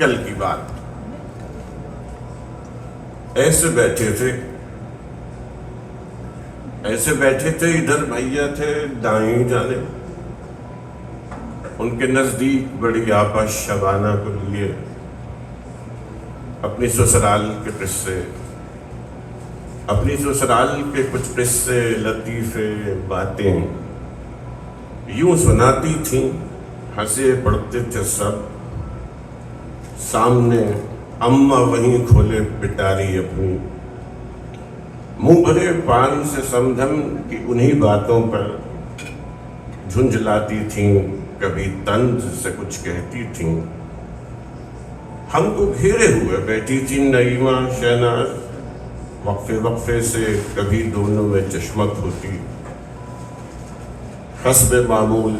کل کی بات، ایسے بیٹھے تھے ادھر بھیا تھے دائیں جانب، ان کے نزدیک بڑی آپا شبانہ کو لیے اپنی سسرال کے کچھ قصے لطیفے باتیں یوں سناتی تھیں، ہنسے پڑھتے تھے سب، سامنے اماں وہیں کھولے پٹاری اپنی، منہ بھرے پان سے سمدھم کی انہی باتوں پر جھنجھلاتی تھیں، کبھی طنز سے کچھ کہتی تھیں۔ ہم کو گھیرے ہوئے بیٹھی تھی نعیمہ شہناز، وقفے سے کبھی دونوں میں چشمک ہوتی، حسب معمول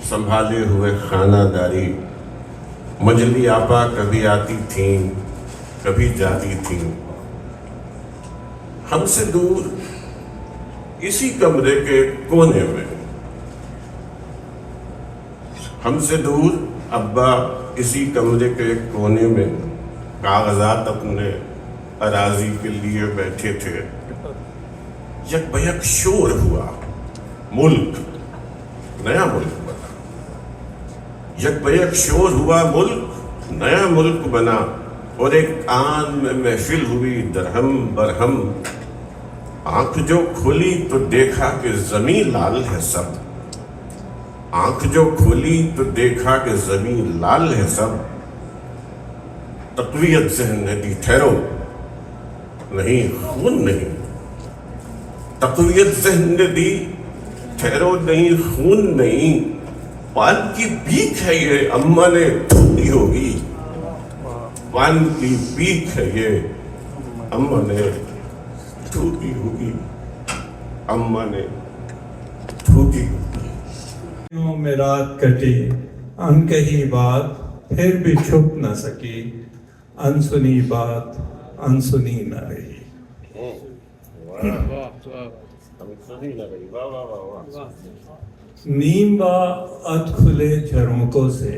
سنبھالے ہوئے خانہ داری، مجلی آپا کبھی آتی تھیں کبھی جاتی تھیں، ہم سے دور اسی کمرے کے کونے میں، ہم سے دور ابا اسی کمرے کے کونے میں کاغذات اپنے اراضی کے لیے بیٹھے تھے، یک بیک شور ہوا، ملک نیا ملک بنا، یک بیک شور ہوا، ملک نیا ملک بنا، اور ایک آن میں محفل ہوئی درہم برہم، آنکھ جو کھولی تو دیکھا کہ زمین لال ہے سب، آنکھ جو کھولی تو دیکھا کہ زمین لال ہے سب، تقویت ذہن نے دی ٹھہرو نہیں خون نہیں، تقویت ذہن نے دی ٹھہرو نہیں خون نہیں، پان کی بھیک ہے یہ اماں نے تھوکی ہوگی، پان کی بھیک ہے یہ اماں نے تھوکی ہوگی، اماں نے تھوکی ہوگی۔ میں رات کٹی ان کہی بات پھر بھی چھپ نہ سکی، انسنی بات انسنی نہ رہی۔ نیم با اد کھلے جھروکوں سے،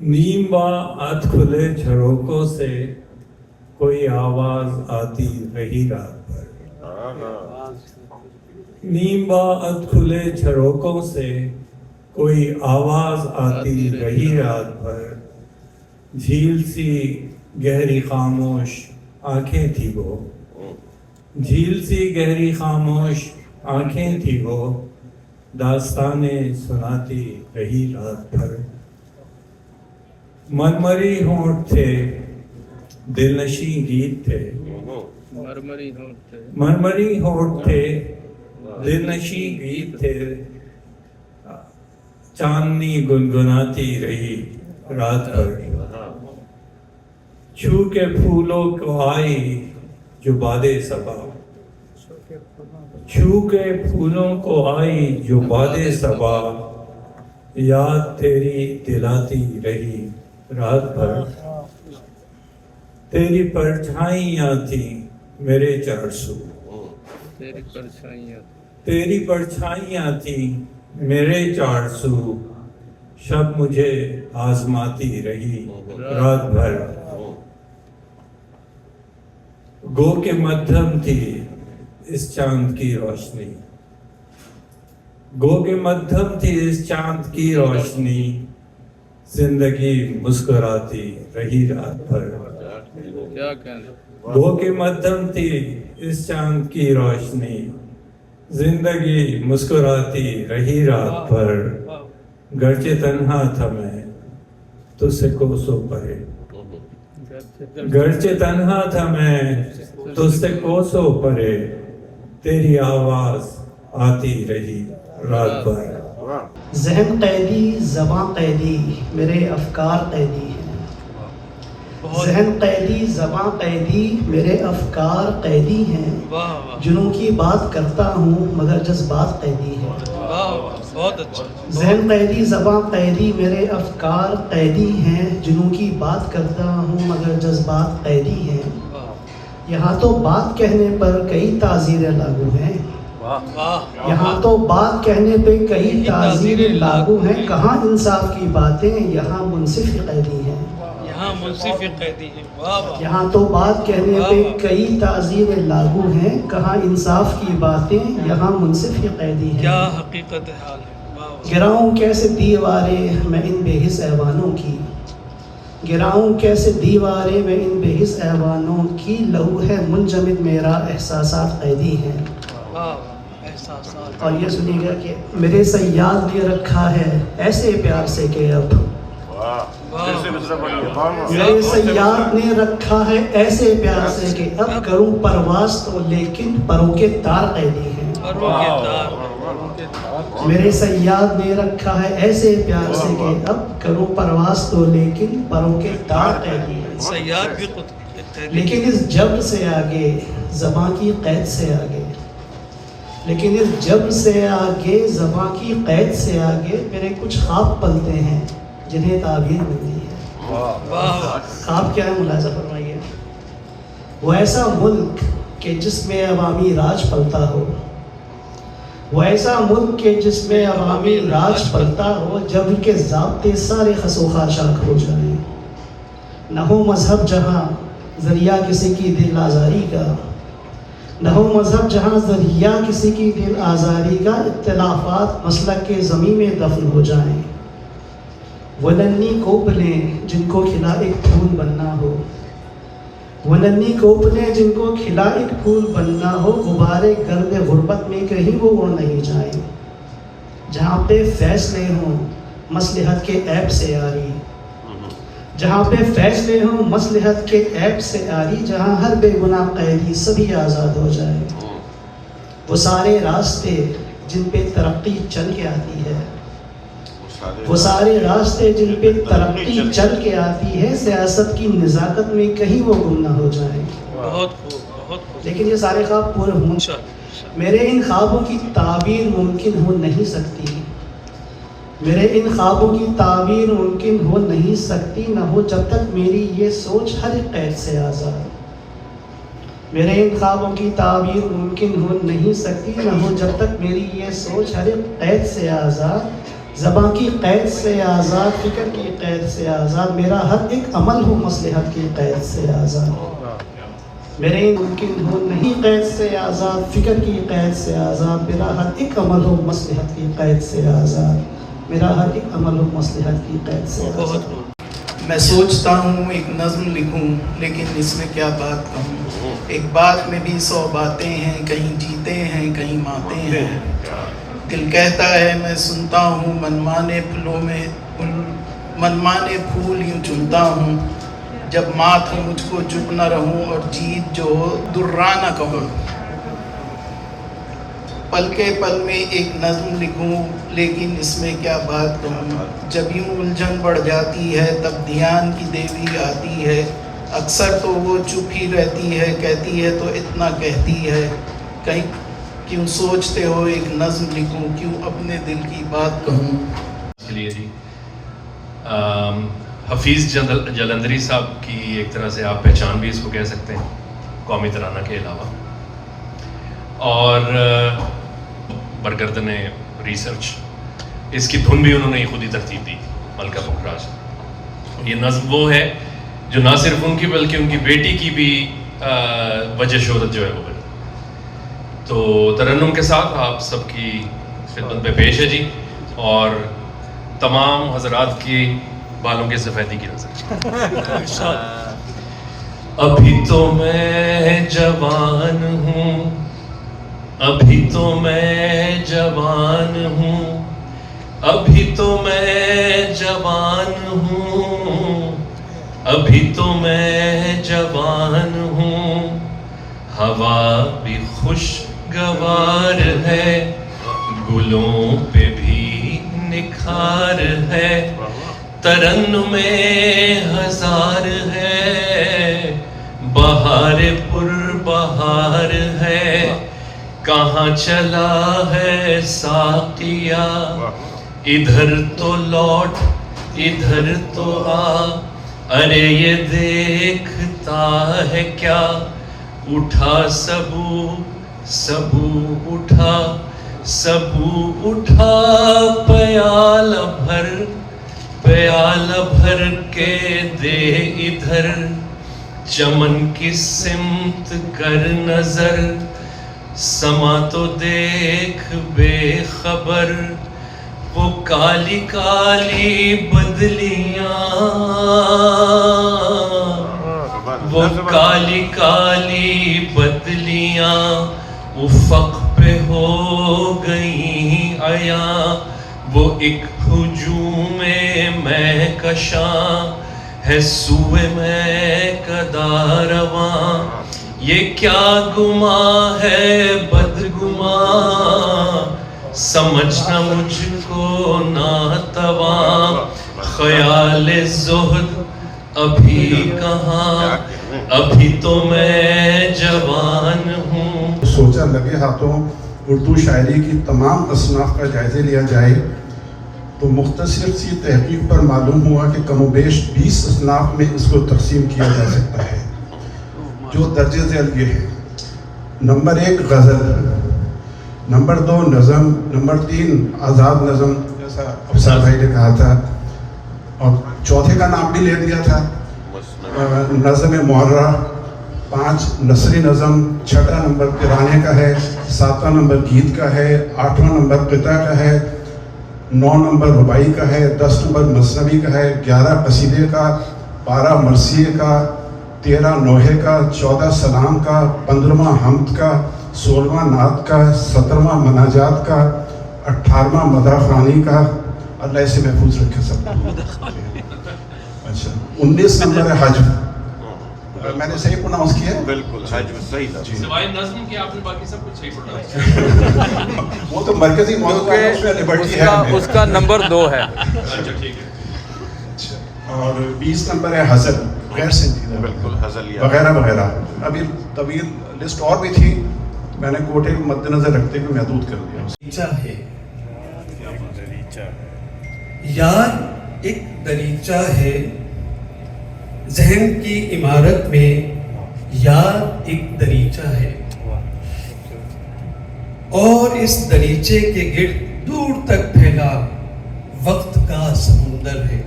نیم با اد کھلے جھروکوں سے، کوئی آواز آتی رہی رات بھر، نیم با اد کھلے جھروکوں سے، کوئی آواز آتی رہی رات بھر، جھیل سی گہری خاموش آنکھیں تھی وہ، جھیل سی گہری خاموش آنکھیں تھی وہ، داستانیں سناتی رہی رات بھر، مرمری ہونٹ تھے دل نشیں گیت تھے، مرمری ہونٹ تھے دل نشیں گیت تھے، چاندنی گنگناتی رہی رات بھر، چھو کے پھولوں کو آئی جو باد صبا، چھو کے پھولوں کو آئی جو باد صبا، یاد تیری دلاتی رہی رات بھر، تیری پرچھائیاں تھیں میرے چار سو، تیری پرچھائیاں تھیں میرے چار سو، شب مجھے آزماتی رہی رات بھر، گو کے مدھم تھی اس چاند کی روشنی، گو کے مدھم تھی اس چاند کی روشنی، زندگی مسکراتی رہی رات بھر، گو کے مدھم تھی اس چاند کی روشنی، زندگی مسکراتی رہی رات بھر، گرچہ تنہا تھا میں تجھ سے کوسوں پرے، گرچہ تنہا تھا میں تجھ سے کوسوں پرے، تیری آواز آتی رہی رات بھر۔ ذہن قیدی زباں قیدی میرے افکار قیدی ہیں، ذہن قیدی زباں قیدی میرے افکار قیدی ہیں، جنوں کی بات کرتا ہوں مگر جذبات قیدی ہیں، ذہن قیدی زباں قیدی میرے افکار قیدی ہیں، جنوں کی بات کرتا ہوں مگر جذبات قیدی ہیں، یہاں تو بات کہنے پر کئی تعزیریں لاگو ہیں، یہاں تو بات کہنے پہ کئی تعزیریں لاگو ہیں، کہاں انصاف کی باتیں یہاں منصف قیدی ہیں. یہاں منصف قیدی ہے. واہ واہ. یہاں تو بات کہنے پہ کئی تعزیریں لاگو ہیں، کہاں انصاف کی باتیں یہاں منصف قیدی ہیں. کیا حقیقت حال ہے. واہ واہ. گراؤں کیسے دیواریں میں ان بے حس ایوانوں کی، گراؤں کیسے دیواریں میں ان بے حس ایوانوں کی، لہو ہے منجمد میرا احساسات قیدی ہیں. واہ واہ. احساسات. اور یہ سنیے گا کہ میرے صیاد نے رکھا ہے ایسے پیار سے کہ اب، میرے صیاد نے رکھا ہے ایسے پیار سے کہ اب کروں پرواز تو لیکن پروں کے تار قیدی ہیں. پروں کے تار. میرے صیاد نے رکھا ہے ایسے پیار سے کہ اب کروں پرواز تو لیکن پروں کے تار قیدی ہیں. سیاد بھی خود قیدی. لیکن اس جبر سے آگے زباں کی قید سے آگے، لیکن اس جبر سے آگے زباں کی قید سے آگے میرے کچھ خواب پلتے ہیں جنہیں تعبیر ملتی ہے. واہ واہ. خواب کیا ہے ملاحظہ فرمائیے. وہ ایسا ملک کہ جس میں عوامی راج پلتا ہو، وہ ایسا ملک کہ جس میں عوامی راج پلتا ہو، جب کے ضابطے سارے خس و خاشاک ہو جائیں. نہ ہو مذہب جہاں ذریعہ کسی کی دل آزاری کا، نہ ہو مذہب جہاں ذریعہ کسی کی دل آزاری کا، اختلافات مسلک کے زمین میں دفن ہو جائیں. وہ ننھی کوپلیں جن کو کھلا ایک پھول بننا ہو، وہ ننھی کوپلیں جن کو کھلا ایک پھول بننا ہو، غبارے گرد غربت میں کہیں وہ اڑ نہیں جائیں. جہاں پہ فیصلے ہوں مصلحت کے عیب سے آری، جہاں پہ فیصلے ہوں مصلحت کے عیب سے آری، جہاں ہر بے گناہ قیدی سبھی آزاد ہو جائے. وہ سارے راستے جن پہ ترقی چل کے آتی ہے، وہ سارے راستے جن پہ ترقی چل کے آتی ہے، سیاست کی نزاکت میں کہیں وہ گم نہ ہو جائیں. بہت خوب. بہت خوب. لیکن یہ سارے خواب پورے ہوں. میرے ان خوابوں کی تعبیر ممکن ہو نہیں سکتی، میرے ان خوابوں کی تعبیر ممکن ہو نہیں سکتی، نہ ہو جب تک میری یہ سوچ ہر ایک قید سے آزاد. میرے ان خوابوں کی تعبیر ممکن ہو نہیں سکتی، نہ ہو جب تک میری یہ سوچ ہر ایک قید سے آزاد. زباں کی قید سے آزاد، فکر کی قید سے آزاد، میرا ہر ایک عمل ہو مصلحت کی قید سے آزاد. میرے ممکن ہو نہیں قید سے آزاد، فکر کی قید سے آزاد، میرا ہر ایک عمل ہو مصلحت کی قید سے آزاد، میرا ہر ایک عمل ہو مصلحت کی قید سے بہت آزاد. خوب. میں سوچتا ہوں ایک نظم لکھوں لیکن اس میں کیا بات کہوں. ایک بات میں بھی 100 باتیں ہیں، کہیں جیتے ہیں کہیں ماتے ہیں. دل کہتا ہے میں سنتا ہوں، منمانے پھولوں میں منمانے پھول یوں چنتا ہوں. جب مات ہو مجھ کو چپ نہ رہوں اور جیت جو ہو درا نہ کہوں. پل کے پل میں ایک نظم لکھوں لیکن اس میں کیا بات کہوں. جب یوں الجھن بڑھ جاتی ہے تب دھیان کی دیوی آتی ہے. اکثر تو وہ چپ ہی رہتی ہے، کہتی ہے تو اتنا کہتی ہے. کہیں کیوں سوچتے ہو ایک نظم لکھوں، کیوں اپنے دل کی بات کہوں. کے لیے جی حفیظ جلندری صاحب کی ایک طرح سے آپ پہچان بھی اس کو کہہ سکتے ہیں قومی ترانہ کے علاوہ. اور برگردن ریسرچ، اس کی دھن بھی انہوں نے خود ہی ترتیب دی، ملکہ پکھراج. یہ نظم وہ ہے جو نہ صرف ان کی بلکہ ان کی بیٹی کی بھی وجہ شہرت جو ہے وہ بنی. تو ترنم کے ساتھ آپ سب کی خدمت میں پیش ہے جی، اور تمام حضرات کی بالوں کے سفیدی کی نظر. ابھی تو میں جوان ہوں، ابھی تو میں جوان ہوں، ابھی تو میں جوان ہوں، ابھی تو میں جوان ہوں. ہوا بھی خوشگوار ہے، گلوں پہ بھی نکھار ہے، ترنم میں ہزار ہے، بہار پر بہار ہے. کہاں چلا ہے ساقیا، ادھر تو لوٹ ادھر تو آ، ارے یہ دیکھتا ہے کیا، اٹھا سبو سبو اٹھا پیالہ بھر کے دے ادھر، چمن کی سمت کر نظر، سما تو دیکھ بے خبر، وہ کالی کالی بدلیاں، وہ کالی کالی بدلیاں افق پہ ہو گئیں عیاں، وہ ایک ہجوم میں کشاں ہے سوئے میں کدارواں، یہ کیا گماں ہے بدگماں، سمجھنا مجھ کو ناتواں، خیال زہد ابھی کہاں، ابھی تو میں جوان ہوں۔ سوچا لگے ہاتھوں اردو شاعری کی تمام اصناف کا جائزہ لیا جائے تو مختصر سی تحقیق پر معلوم ہوا کہ کم و بیش 20 اصناف میں اس کو تقسیم کیا جا سکتا ہے، جو درجہ ذیل یہ ہے: نمبر 1 غزل، نمبر 2 نظم، نمبر 3 آزاد نظم جیسا افسر بھائی نے کہا تھا، اور چوتھے کا نام بھی لے دیا تھا نظم معرہ، 5 نثری نظم، 6واں نمبر ترانے کا ہے، 7واں نمبر گیت کا ہے، 8واں نمبر قطع کا ہے، 9 نمبر رباعی کا ہے، 10 نمبر مثنوی کا ہے، 11 قصیدے کا، 12 مرثیے کا، 13 نوحے کا، 14 سلام کا، 15واں حمد کا، 16واں نعت کا، 17واں مناجات کا، 18واں مدح خوانی کا۔ اللہ اسے محفوظ رکھے سب۔ اچھا 19 نمبر ہے حجو، میں نے صحیح پروناؤنس کیا ہے؟ بالکل حجو صحیح تھا، سوائے نظم کے آپ نے باقی سب کچھ صحیح پڑھا۔ وہ تو مرکزی موضوع ہے، اس میں لبرٹی ہے ہمیں۔ اس کا نمبر 2 ہے۔ اچھا ٹھیک ہے۔ اور 20 نمبر ہے غزل، غیر سنجیدہ بالکل حزلیہ وغیرہ وغیرہ۔ ابھی طویل لسٹ اور بھی تھی، میں نے کوٹے کو مد نظر رکھتے ہوئے محدود کر دیا۔ دریچہ ہے، یار ایک دریچہ ہے، ذہن کی عمارت میں یار ایک دریچہ ہے، اور اس دریچے کے گرد دور تک پھیلا وقت کا سمندر ہے،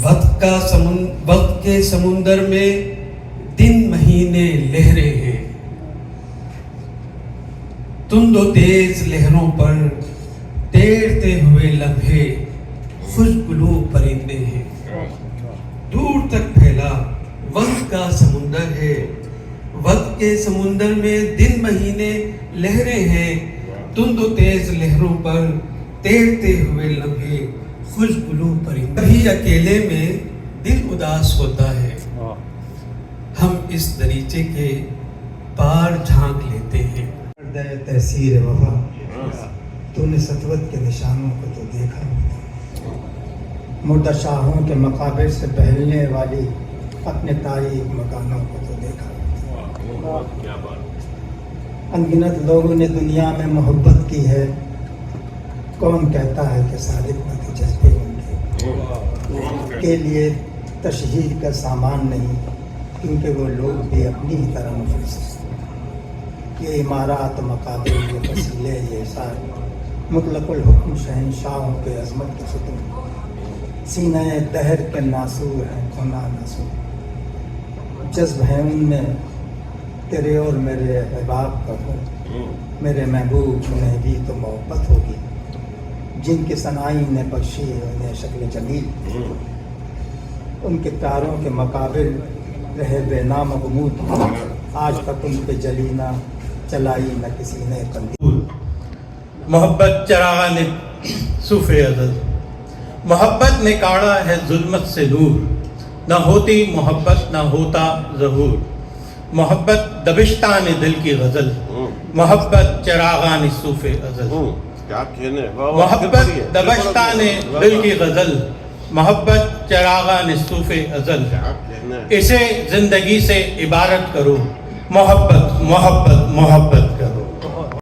وقت کے سمندر میں دن مہینے لہریں ہیں، تند و تیز لہروں پر تیرتے ہوئے لمحے خوشگلو پرندے ہیں، دور تک پھیلا وقت کا سمندر ہے، وقت کے سمندر میں دن مہینے لہریں ہیں، تند و تیز لہروں پر تیرتے ہوئے لمحے خوشگلو پرندے۔ کبھی اکیلے میں دل اداس ہوتا ہے، ہم اس دریچے کے پار جھانک لیتے ہیں۔ تحسیر وفا، تو نے سطوت کے نشانوں کو تو دیکھا، مردہ شاہوں کے مقابر سے بہلنے والی اپنے تاریخ مکانوں کو تو دیکھا، انگنت لوگوں نے دنیا میں محبت کی ہے، کون کہتا ہے کہ صادق نہ تھے جذبے ان کے لیے تشہیر کا سامان نہیں، کیونکہ وہ لوگ بھی اپنی ہی طرح مفلس ہیں۔ یہ عمارات مقابر، یہ وسیلے، یہ سار مطلق الحکم شہنشاہوں کے عظمت کے ستون، سینہ دہر کے ناسور ہیں کھونا ناسور، جذب ہے ان میں تیرے اور میرے احباب کا ہو، میرے محبوب انہیں بھی تو محبت ہوگی، جن کے صنائی نے بخشی ہے انہیں شکل جمیل، ان کے پیاروں کے مقابل رہے بے نام غمود، آج تک ان پہ جلی نہ چلائی نہ کسی نے قندیل۔ محبت چراغا نے صوف ازل، محبت نے کاڑا ہے ظلمت سے نور، نہ ہوتی محبت نہ ہوتا ظہور، محبت دبشتان دل کی غزل، محبت چراغان صوف ازل، کیا کہنے، محبت دبشتان دل کی غزل، محبت چراغان صوف ازل، اسے زندگی سے عبارت کرو، محبت محبت محبت۔